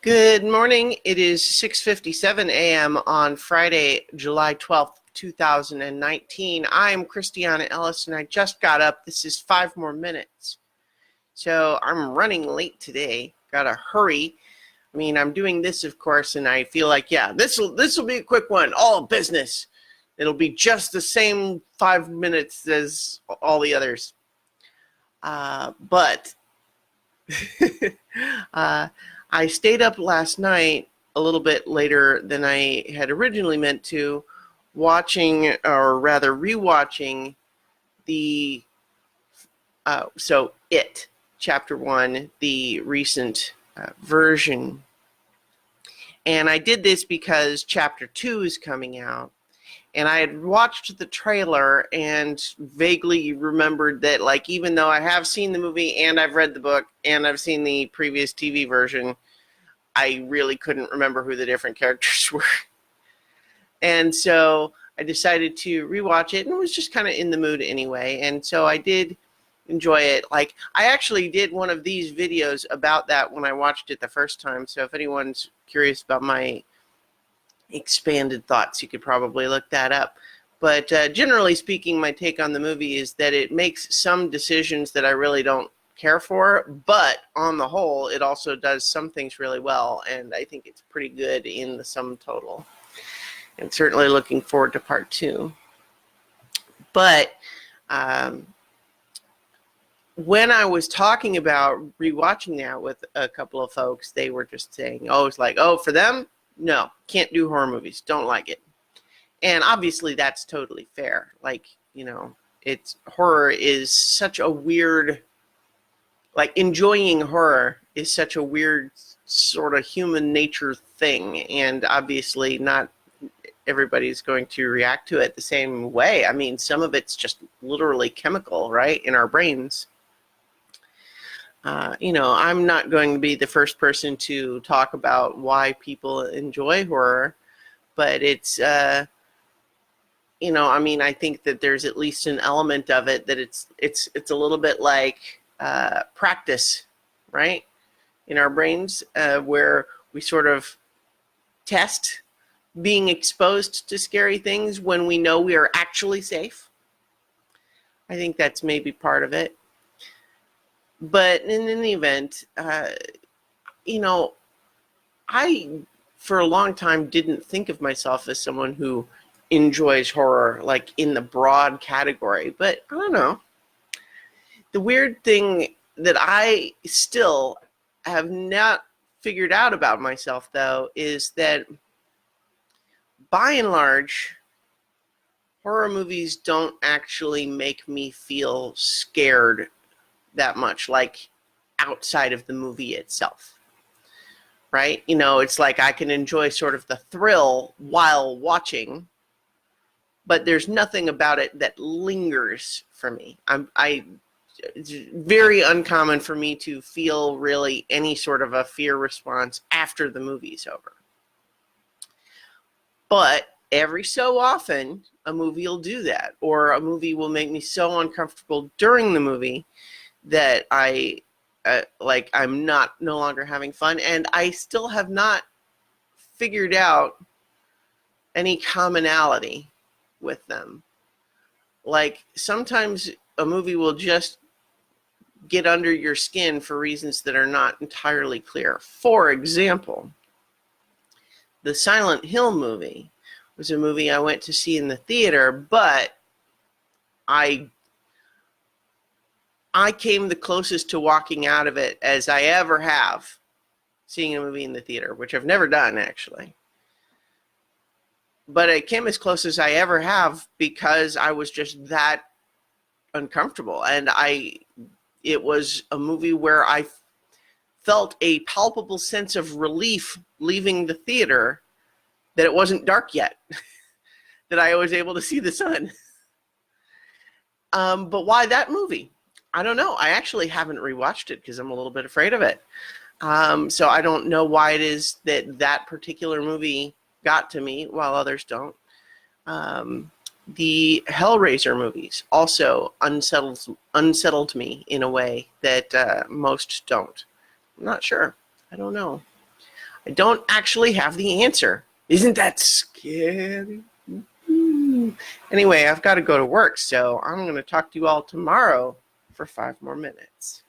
Good morning. It is 6:57 a.m. on Friday, July 12th, 2019. I'm Christiana Ellis, and I just got up. This is 5 more minutes. So I'm running late today. Gotta hurry. I mean, I'm doing this, of course, and I feel like, yeah, this will be a quick one. All business. It'll be just the same 5 minutes as all the others. But I stayed up last night a little bit later than I had originally meant to, watching, or rather rewatching, the It, Chapter 1, the recent version. And I did this because Chapter 2 is coming out. And I had watched the trailer and vaguely remembered that, like, even though I have seen the movie and I've read the book and I've seen the previous TV version, I really couldn't remember who the different characters were. And so I decided to rewatch it and was just kind of in the mood anyway. And so I did enjoy it. Like, I actually did one of these videos about that when I watched it the first time. So if anyone's curious about my expanded thoughts, you could probably look that up. But generally speaking, my take on the movie is that it makes some decisions that I really don't care for, but on the whole, it also does some things really well, and I think it's pretty good in the sum total. And certainly looking forward to part 2. But when I was talking about rewatching that with a couple of folks, they were just saying, oh, it's like, oh, for them, no, can't do horror movies, don't like it. And obviously that's totally fair. Like, you know, horror is such a weird, like, enjoying horror is such a weird sort of human nature thing, and obviously not everybody's going to react to it the same way. I mean, some of it's just literally chemical, right, in our brains. You know, I'm not going to be the first person to talk about why people enjoy horror, but it's, you know, I mean, I think that there's at least an element of it that it's a little bit like practice, right, in our brains, where we sort of test being exposed to scary things when we know we are actually safe. I think that's maybe part of it. But in any event, you know, I, for a long time, didn't think of myself as someone who enjoys horror, like, in the broad category. But I don't know. The weird thing that I still have not figured out about myself, though, is that by and large, horror movies don't actually make me feel scared that much, like, outside of the movie itself, right? You know, it's like I can enjoy sort of the thrill while watching, but there's nothing about it that lingers for me. It's very uncommon for me to feel really any sort of a fear response after the movie's over. But every so often, a movie will do that, or a movie will make me so uncomfortable during the movie that I'm no longer having fun, and I still have not figured out any commonality with them. Like, sometimes a movie will just get under your skin for reasons that are not entirely clear. For example, the Silent Hill movie was a movie I went to see in the theater, but I came the closest to walking out of it as I ever have seeing a movie in the theater, which I've never done, actually. But it came as close as I ever have because I was just that uncomfortable. And it was a movie where I felt a palpable sense of relief leaving the theater that it wasn't dark yet, that I was able to see the sun. But why that movie? I don't know. I actually haven't rewatched it because I'm a little bit afraid of it. So I don't know why it is that particular movie got to me while others don't. The Hellraiser movies also unsettled me in a way that most don't. I'm not sure. I don't know. I don't actually have the answer. Isn't that scary? Anyway, I've got to go to work, so I'm going to talk to you all tomorrow for 5 more minutes.